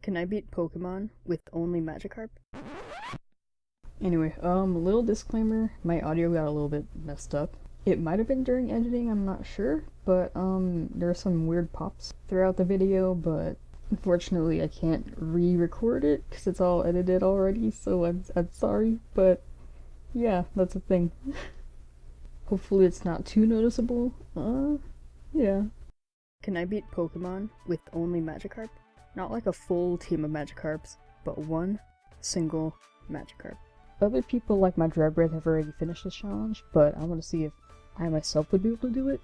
Can I beat Pokemon with only Magikarp? Anyway, little disclaimer, my audio got a little bit messed up. It might have been during editing, I'm not sure, but there are some weird pops throughout the video, but unfortunately I can't re-record it because it's all edited already, so I'm sorry, but yeah, that's a thing. Hopefully it's not too noticeable. Yeah. Can I beat Pokemon with only Magikarp? Not like a full team of Magikarps, but one single Magikarp. Other people like my Dreadbreath have already finished this challenge, but I want to see if I myself would be able to do it.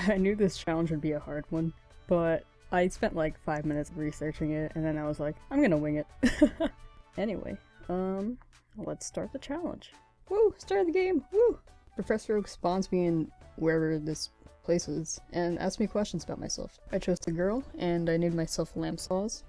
I knew this challenge would be a hard one, but I spent like 5 minutes researching it, and then I was like, I'm gonna wing it. Anyway, let's start the challenge. Woo! Start the game! Woo! Professor Oak spawns me in wherever this place is, and asks me questions about myself. I chose the girl, and I named myself Lamsauce.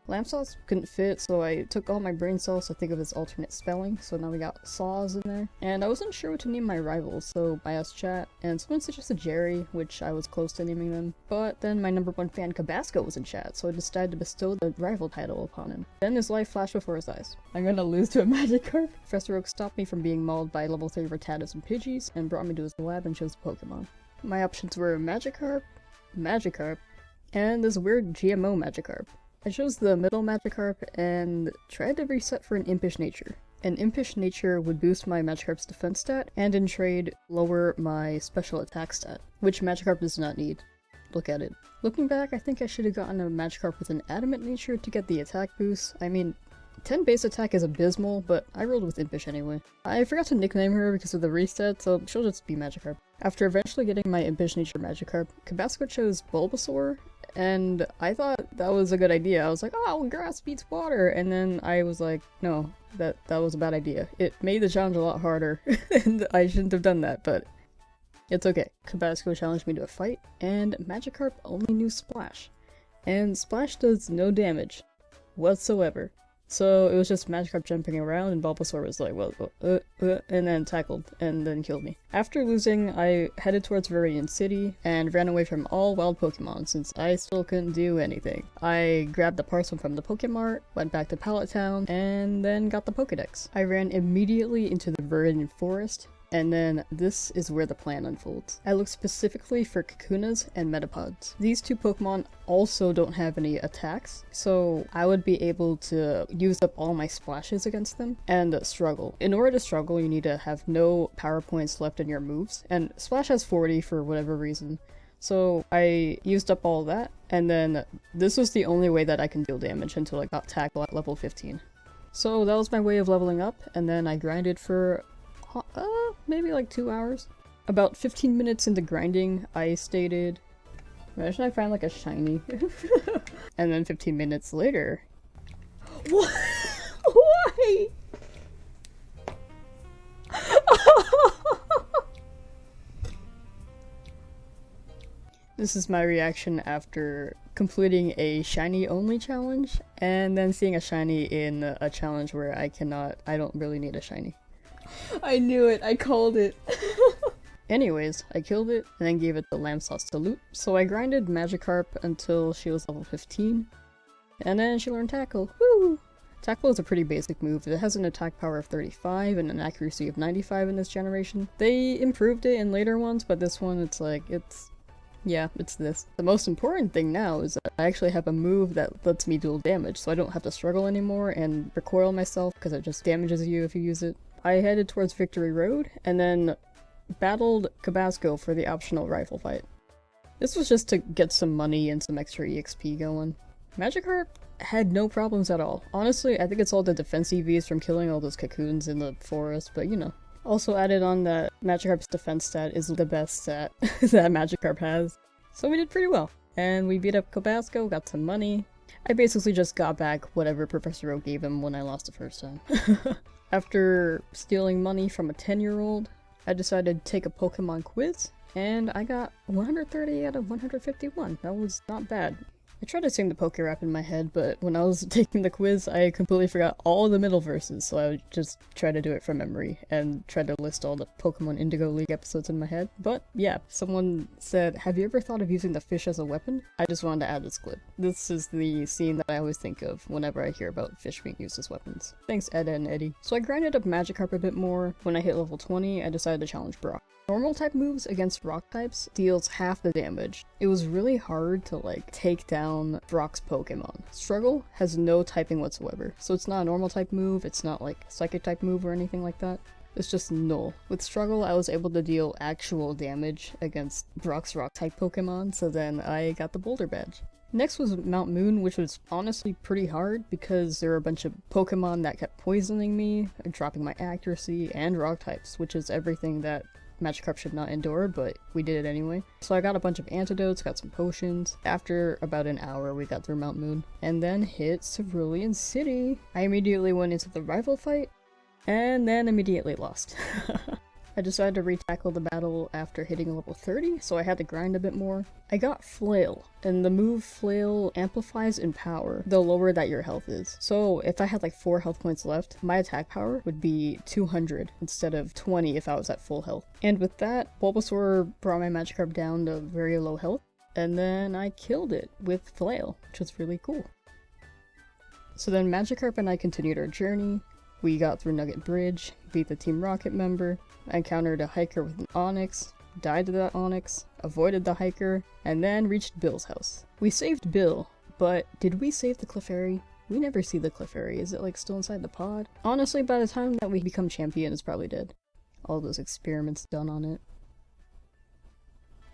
Lamsauce couldn't fit, so I took all my brain cells to think of his alternate spelling, so now we got saws in there. And I wasn't sure what to name my rivals, so I asked chat, and someone suggested Jerry, which I was close to naming them. But then my #1 fan Tabasco was in chat, so I decided to bestow the rival title upon him. Then his life flashed before his eyes. I'm gonna lose to a Magikarp. Professor Oak stopped me from being mauled by level 3 Rattatas and Pidgeys, and brought me to his lab and chose Pokemon. My options were Magikarp, Magikarp, and this weird GMO Magikarp. I chose the middle Magikarp and tried to reset for an Impish Nature. An Impish Nature would boost my Magikarp's defense stat, and in trade, lower my special attack stat, which Magikarp does not need. Look at it. Looking back, I think I should have gotten a Magikarp with an Adamant Nature to get the attack boost. I mean, 10 base attack is abysmal, but I rolled with Impish anyway. I forgot to nickname her because of the reset, so she'll just be Magikarp. After eventually getting my Impish Nature Magikarp, Tabasco chose Bulbasaur, and I thought that was a good idea. I was like, oh, grass beats water, and then I was like, no, that was a bad idea. It made the challenge a lot harder, and I shouldn't have done that, but it's okay. Tabasco challenged me to a fight, and Magikarp only knew Splash. And Splash does no damage whatsoever. So it was just Magikarp jumping around, and Bulbasaur was like, well, and then tackled, and then killed me. After losing, I headed towards Viridian City, and ran away from all wild Pokemon, since I still couldn't do anything. I grabbed the parcel from the Pokemart, went back to Pallet Town, and then got the Pokedex. I ran immediately into the Viridian Forest, and then this is where the plan unfolds. I look specifically for Kakunas and Metapods. These two Pokemon also don't have any attacks, so I would be able to use up all my splashes against them and struggle. In order to struggle, you need to have no power points left in your moves, and Splash has 40 for whatever reason. So I used up all that, and then this was the only way that I can deal damage until I got tackle at level 15. So that was my way of leveling up, and then I grinded for maybe like 2 hours. About 15 minutes into grinding, I stated, imagine I find like a shiny. And then 15 minutes later, what? Why? This is my reaction after completing a shiny only challenge, and then seeing a shiny in a challenge where I don't really need a shiny. I knew it, I called it. Anyways, I killed it and then gave it the Lamsauce to loot. So I grinded Magikarp until she was level 15, and then she learned Tackle. Woo! Tackle is a pretty basic move. It has an attack power of 35 and an accuracy of 95 in this generation. They improved it in later ones, but this one, it's this. The most important thing now is that I actually have a move that lets me dual damage, so I don't have to struggle anymore and recoil myself because it just damages you if you use it. I headed towards Victory Road, and then battled Tabasco for the optional rifle fight. This was just to get some money and some extra EXP going. Magikarp had no problems at all. Honestly, I think it's all the defense EVs from killing all those cocoons in the forest, but you know. Also added on that Magikarp's defense stat is the best stat that Magikarp has. So we did pretty well. And we beat up Tabasco, got some money. I basically just got back whatever Professor Oak gave him when I lost the first time. After stealing money from a 10-year-old, I decided to take a Pokemon quiz, and I got 130 out of 151. That was not bad. I tried to sing the Poke Rap in my head, but when I was taking the quiz, I completely forgot all the middle verses, so I would just try to do it from memory and try to list all the Pokemon Indigo League episodes in my head. But yeah, someone said, have you ever thought of using the fish as a weapon? I just wanted to add this clip. This is the scene that I always think of whenever I hear about fish being used as weapons. Thanks, Ed and Eddie. So I grinded up Magikarp a bit more. When I hit level 20, I decided to challenge Brock. Normal type moves against rock types deals half the damage. It was really hard to like take down Brock's Pokemon. Struggle has no typing whatsoever, so it's not a normal type move, it's not like a psychic type move or anything like that. It's just null. With Struggle, I was able to deal actual damage against Brock's rock type Pokemon, so then I got the Boulder Badge. Next was Mount Moon, which was honestly pretty hard because there were a bunch of Pokemon that kept poisoning me, dropping my accuracy, and rock types, which is everything that Magikarp should not endure, but we did it anyway. So I got a bunch of antidotes, got some potions. After about an hour, we got through Mount Moon, and then hit Cerulean City. I immediately went into the rival fight, and then immediately lost. I decided to re-tackle the battle after hitting level 30, so I had to grind a bit more. I got Flail, and the move Flail amplifies in power the lower that your health is. So if I had like 4 health points left, my attack power would be 200 instead of 20 if I was at full health. And with that, Bulbasaur brought my Magikarp down to very low health, and then I killed it with Flail, which was really cool. So then Magikarp and I continued our journey. We got through Nugget Bridge, beat the Team Rocket member, encountered a hiker with an Onix, died to that Onix, avoided the hiker, and then reached Bill's house. We saved Bill, but did we save the Clefairy? We never see the Clefairy. Is it like still inside the pod? Honestly, by the time that we become champion, it's probably dead. All those experiments done on it.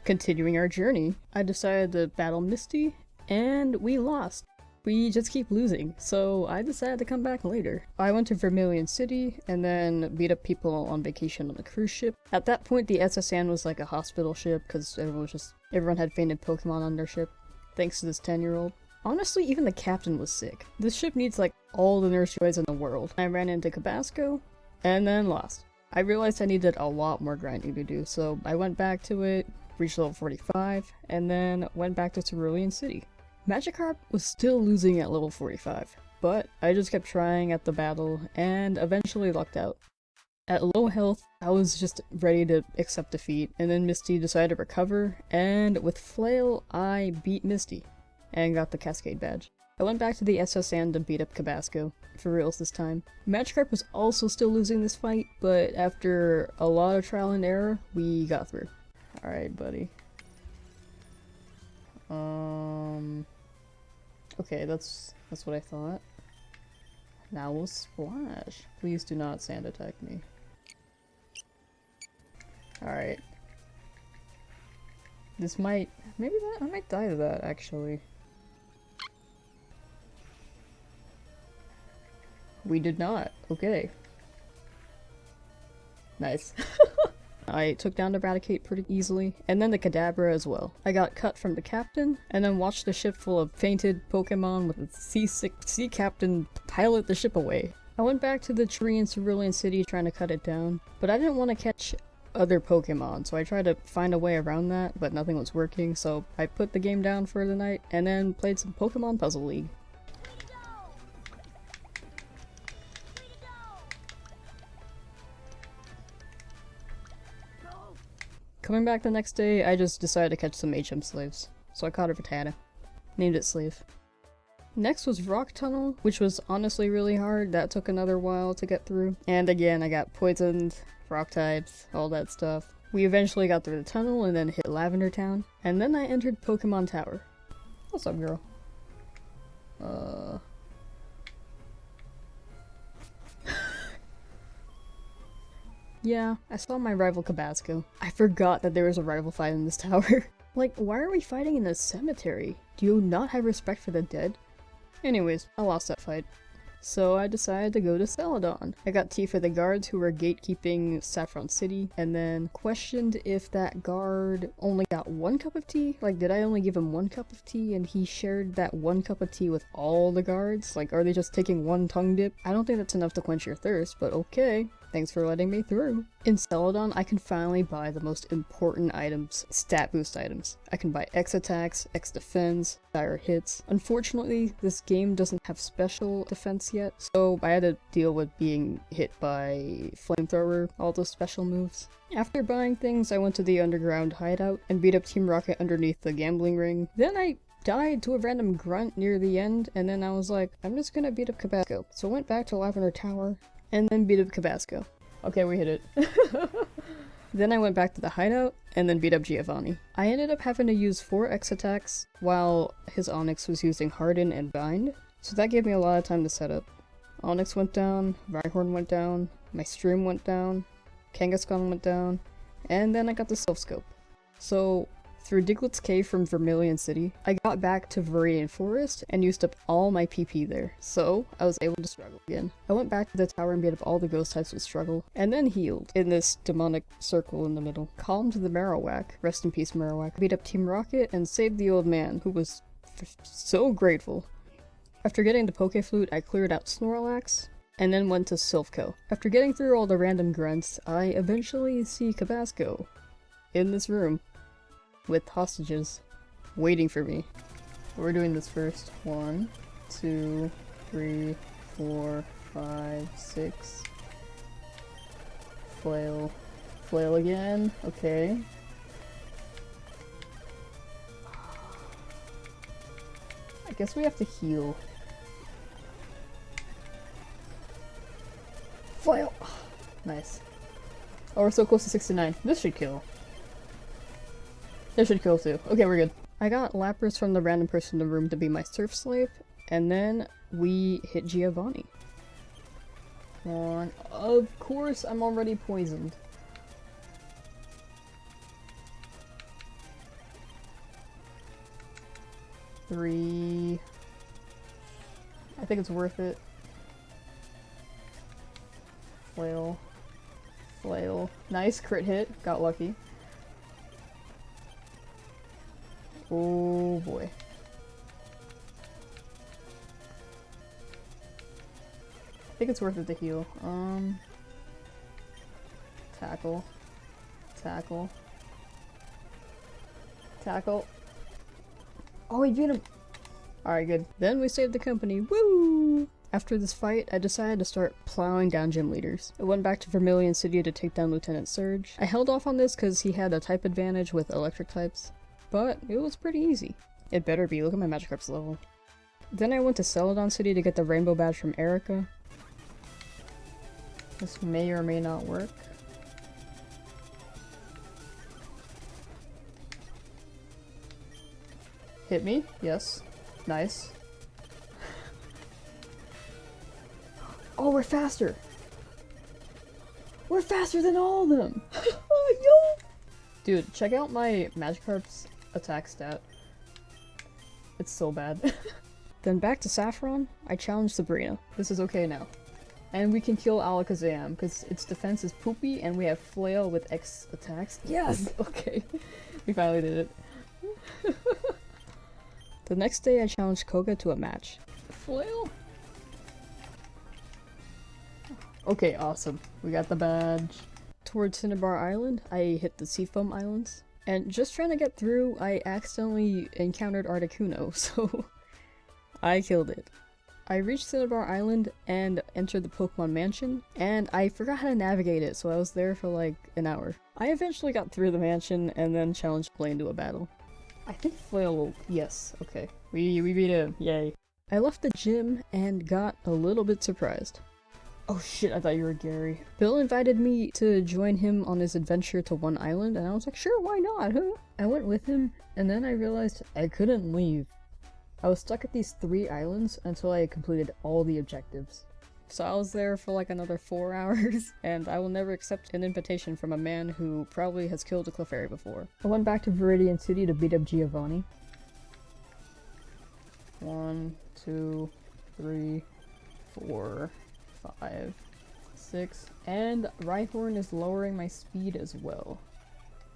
Continuing our journey, I decided to battle Misty, and we lost. We just keep losing, so I decided to come back later. I went to Vermilion City, and then beat up people on vacation on a cruise ship. At that point, the SS Anne was like a hospital ship, because everyone had fainted Pokemon on their ship, thanks to this 10-year-old. Honestly, even the captain was sick. This ship needs like all the nurse joys in the world. I ran into Tabasco, and then lost. I realized I needed a lot more grinding to do, so I went back to it, reached level 45, and then went back to Cerulean City. Magikarp was still losing at level 45, but I just kept trying at the battle and eventually lucked out. At low health, I was just ready to accept defeat, and then Misty decided to recover, and with Flail, I beat Misty and got the Cascade Badge. I went back to the SS Anne to beat up Tabasco, for reals this time. Magikarp was also still losing this fight, but after a lot of trial and error, we got through. Alright, buddy. Okay, that's what I thought. Now we'll splash. Please do not sand attack me. Alright. This might... I might die to that, actually. We did not. Okay. Nice. I took down the Eradicate pretty easily, and then the Kadabra as well. I got cut from the captain, and then watched a ship full of fainted Pokemon with a seasick sea captain pilot the ship away. I went back to the tree in Cerulean City trying to cut it down, but I didn't want to catch other Pokemon, so I tried to find a way around that, but nothing was working, so I put the game down for the night, and then played some Pokemon Puzzle League. Coming back the next day, I just decided to catch some HM slaves, so I caught a Rattata. Named it Slave. Next was Rock Tunnel, which was honestly really hard. That took another while to get through. And again, I got poisoned, rock types, all that stuff. We eventually got through the tunnel and then hit Lavender Town. And then I entered Pokemon Tower. What's up, girl? Yeah, I saw my rival Tabasco. I forgot that there was a rival fight in this tower. Like, why are we fighting in a cemetery? Do you not have respect for the dead? Anyways, I lost that fight. So I decided to go to Celadon. I got tea for the guards who were gatekeeping Saffron City, and then questioned if that guard only got 1 cup of tea? Like, did I only give him 1 cup of tea and he shared that 1 cup of tea with all the guards? Like, are they just taking 1 tongue dip? I don't think that's enough to quench your thirst, but okay. Thanks for letting me through. In Celadon, I can finally buy the most important items, stat boost items. I can buy X attacks, X defense, dire hits. Unfortunately, this game doesn't have special defense yet, so I had to deal with being hit by flamethrower, all those special moves. After buying things, I went to the underground hideout and beat up Team Rocket underneath the gambling ring. Then I died to a random grunt near the end, and then I was like, I'm just gonna beat up Cabasco. So I went back to Lavender Tower, and then beat up Cabasco. Okay, we hit it. Then I went back to the hideout, and then beat up Giovanni. I ended up having to use 4 X attacks, while his Onyx was using Harden and Bind, so that gave me a lot of time to set up. Onyx went down, Rhyhorn went down, my Stream went down, Kangaskhan went down, and then I got the Self Scope. So, through Diglett's Cave from Vermilion City, I got back to Viridian Forest and used up all my PP there, so I was able to struggle again. I went back to the tower and beat up all the ghost types with struggle, and then healed in this demonic circle in the middle. Calmed the Marowak, rest in peace Marowak, beat up Team Rocket and saved the old man, who was so grateful. After getting the Poke Flute, I cleared out Snorlax, and then went to Silphco. After getting through all the random grunts, I eventually see Cabasco in this room with hostages waiting for me. We're doing this first. 1, 2, 3, 4, 5, 6. Flail. Flail again. Okay. I guess we have to heal. Flail! Nice. Oh, we're so close to 69. This should kill. This should kill too. Okay, we're good. I got Lapras from the random person in the room to be my surf slave, and then we hit Giovanni. Come on. Of course, I'm already poisoned. Three. I think it's worth it. Flail. Flail. Nice crit hit. Got lucky. Oh boy. I think it's worth it to heal. Tackle. Tackle. Tackle. Oh, we beat him! Alright, good. Then we saved the company. Woo! After this fight, I decided to start plowing down gym leaders. I went back to Vermilion City to take down Lieutenant Surge. I held off on this because he had a type advantage with electric types, but it was pretty easy. It better be, look at my Magikarp's level. Then I went to Celadon City to get the rainbow badge from Erica. This may or may not work. Hit me? Yes. Nice. Oh, we're faster! We're faster than all of them! Oh, yo! Dude, check out my Magikarp's attack stat. It's so bad. Then back to Saffron, I challenged Sabrina. This is okay now. And we can kill Alakazam, because its defense is poopy and we have Flail with X attacks. Yes! Okay. We finally did it. The next day I challenged Koga to a match. Flail? Okay, awesome. We got the badge. Towards Cinnabar Island, I hit the Seafoam Islands. And just trying to get through, I accidentally encountered Articuno, so I killed it. I reached Cinnabar Island and entered the Pokemon Mansion, and I forgot how to navigate it, so I was there for like an hour. I eventually got through the mansion and then challenged Blaine to a battle. I think Flail will- yes, okay. We beat him, yay. I left the gym and got a little bit surprised. Oh shit, I thought you were Gary. Bill invited me to join him on his adventure to one island, and I was like, sure, why not, huh? I went with him, and then I realized I couldn't leave. I was stuck at these 3 islands until I had completed all the objectives. So I was there for like another 4 hours, and I will never accept an invitation from a man who probably has killed a Clefairy before. I went back to Viridian City to beat up Giovanni. 1, 2, 3, 4, 5, 6, and Rhyhorn is lowering my speed as well.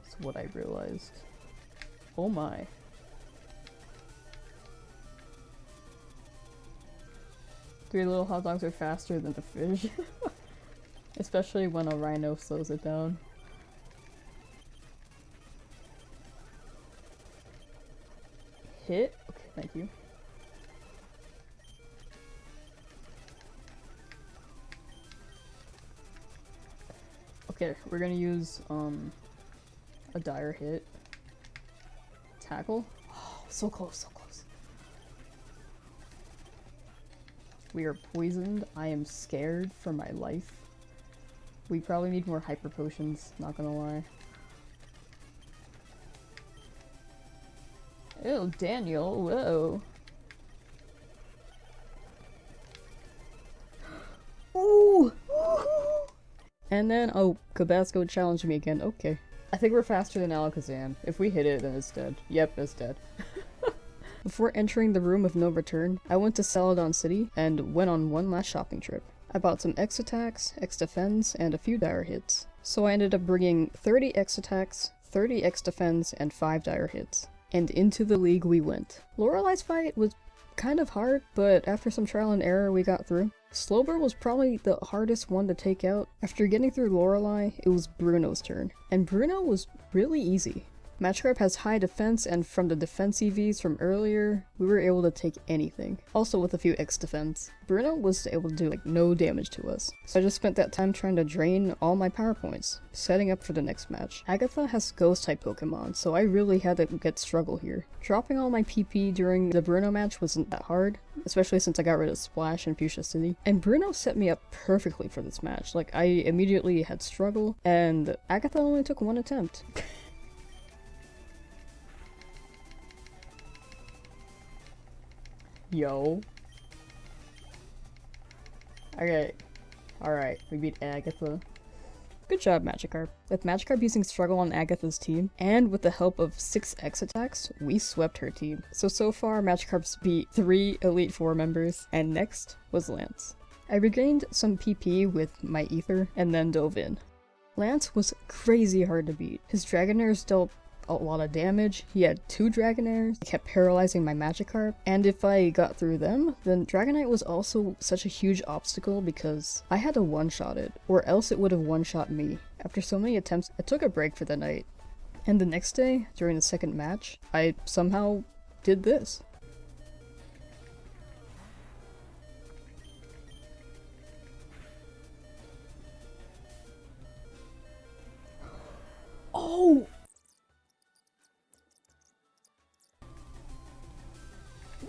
That's what I realized. Oh my. Three little hot dogs are faster than the fish. Especially when a rhino slows it down. Hit? Okay, thank you. Okay, we're gonna use a dire hit. Tackle? Oh, so close, so close. We are poisoned. I am scared for my life. We probably need more hyper potions, not gonna lie. Ew, Daniel, whoa. Ooh! And then, oh, Cabasco challenged me again, okay. I think we're faster than Alakazam. If we hit it, then it's dead. Yep, it's dead. Before entering the room of no return, I went to Celadon City and went on one last shopping trip. I bought some X attacks, X defends, and a few dire hits. So I ended up bringing 30 X attacks, 30 X defends, and 5 dire hits. And into the league we went. Lorelei's fight was kind of hard, but after some trial and error we got through. Slowbro was probably the hardest one to take out. After getting through Lorelei, it was Bruno's turn. And Bruno was really easy. Magikarp has high defense, and from the defense EVs from earlier, we were able to take anything. Also with a few X defense. Bruno was able to do like no damage to us. So I just spent that time trying to drain all my power points, setting up for the next match. Agatha has ghost type Pokemon, so I really had to get struggle here. Dropping all my PP during the Bruno match wasn't that hard, especially since I got rid of Splash in Fuchsia City. And Bruno set me up perfectly for this match. Like I immediately had struggle, and Agatha only took one attempt. Yo. Okay. Alright, we beat Agatha. Good job, Magikarp. With Magikarp using Struggle on Agatha's team, and with the help of 6 X attacks, we swept her team. So far, Magikarp's beat 3 Elite Four members, and next was Lance. I regained some PP with my Ether, and then dove in. Lance was crazy hard to beat. His Dragonairs dealt a lot of damage. He had 2 Dragonairs, kept paralyzing my Magikarp, and if I got through them, then Dragonite was also such a huge obstacle because I had to one-shot it, or else it would have one-shot me. After so many attempts, I took a break for the night. And the next day, during the second match, I somehow did this. Oh!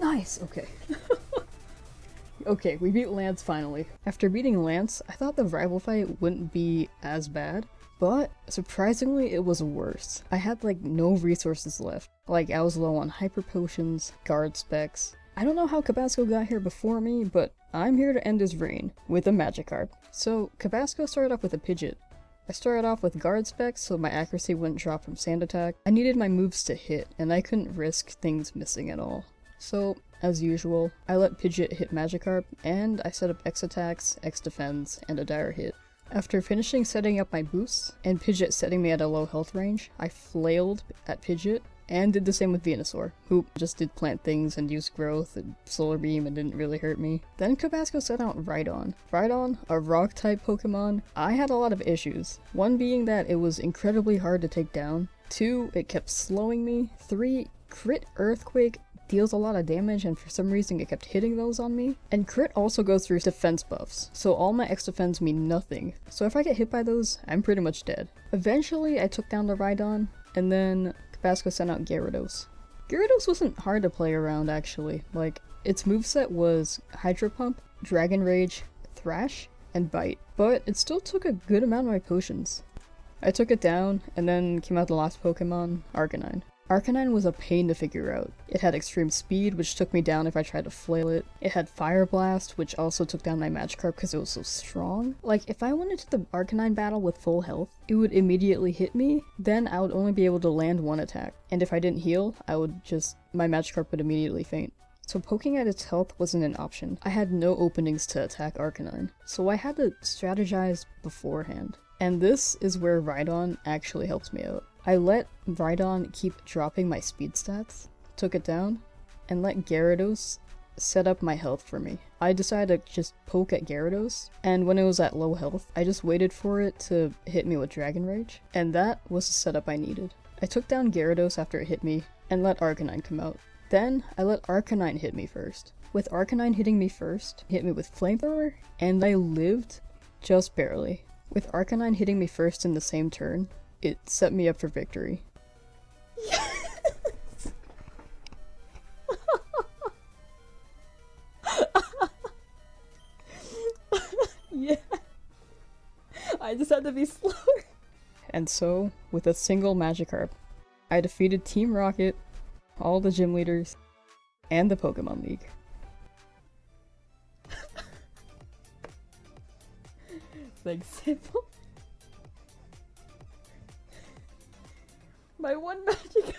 Nice, okay. Okay, we beat Lance finally. After beating Lance, I thought the rival fight wouldn't be as bad, but surprisingly it was worse. I had like no resources left. Like I was low on hyper potions, guard specs. I don't know how Cabasco got here before me, but I'm here to end his reign with a Magikarp. So Cabasco started off with a Pidgeot. I started off with guard specs so my accuracy wouldn't drop from sand attack. I needed my moves to hit, and I couldn't risk things missing at all. So, as usual, I let Pidgeot hit Magikarp, and I set up X attacks, X defends, and a dire hit. After finishing setting up my boosts, and Pidgeot setting me at a low health range, I flailed at Pidgeot, and did the same with Venusaur, who just did plant things and used growth and solar beam and didn't really hurt me. Then Cabasco set out Rhydon. Rhydon, a rock type Pokemon, I had a lot of issues. One being that it was incredibly hard to take down, 2, it kept slowing me, 3, crit Earthquake deals a lot of damage and for some reason it kept hitting those on me. And crit also goes through defense buffs, so all my X defense mean nothing. So if I get hit by those, I'm pretty much dead. Eventually I took down the Rhydon, and then Cabasco sent out Gyarados. Gyarados wasn't hard to play around actually. Like, its moveset was Hydro Pump, Dragon Rage, Thrash, and Bite. But it still took a good amount of my potions. I took it down, and then came out the last Pokemon, Arcanine. Arcanine was a pain to figure out. It had extreme speed, which took me down if I tried to flail it. It had Fire Blast, which also took down my Magikarp because it was so strong. Like, if I went into the Arcanine battle with full health, it would immediately hit me, then I would only be able to land one attack. And if I didn't heal, my Magikarp would immediately faint. So poking at its health wasn't an option. I had no openings to attack Arcanine, so I had to strategize beforehand. And this is where Rhydon actually helps me out. I let Rhydon keep dropping my speed stats, took it down, and let Gyarados set up my health for me. I decided to just poke at Gyarados, and when it was at low health, I just waited for it to hit me with Dragon Rage, and that was the setup I needed. I took down Gyarados after it hit me, and let Arcanine come out. Then, I let Arcanine hit me first. With Arcanine hitting me first, it hit me with Flamethrower, and I lived just barely. With Arcanine hitting me first in the same turn, it set me up for victory. Yes! Yeah. I just had to be slower. And so, with a single Magikarp, I defeated Team Rocket, all the gym leaders, and the Pokemon League. Like, simple. My one Magikarp.